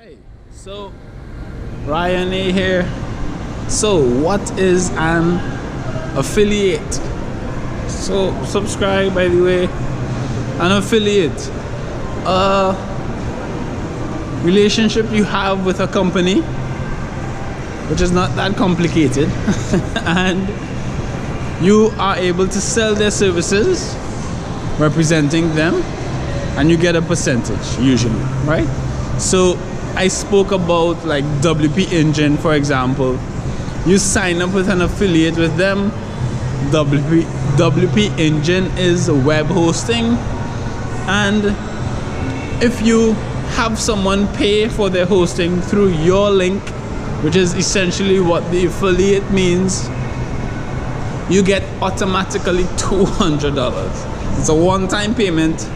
Hey, so Ryan A here. So, what is an affiliate? So, subscribe, by the way. An affiliate, a relationship you have with a company, which is not that complicated, and you are able to sell their services, representing them, and you get a percentage usually, right? So I spoke about like WP Engine, for example. You sign up with an affiliate with them. WP Engine is web hosting, and if you have someone pay for their hosting through your link, which is essentially what the affiliate means, you get automatically $200. It's a one-time payment,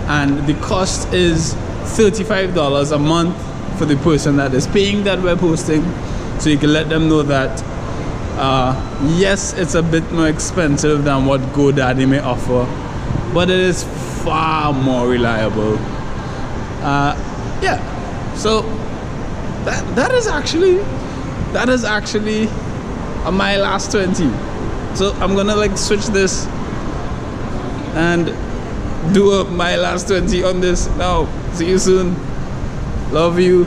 and the cost is $35 a month for the person that is paying that web hosting. So you can let them know that yes, it's a bit more expensive than what GoDaddy may offer, but it is far more reliable. Yeah, so that is actually a my last 20. So I'm gonna like switch this and do a my last 20 on this now. See you soon. Love you,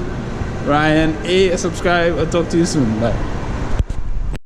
Ryan A. Subscribe. I'll talk to you soon. Bye.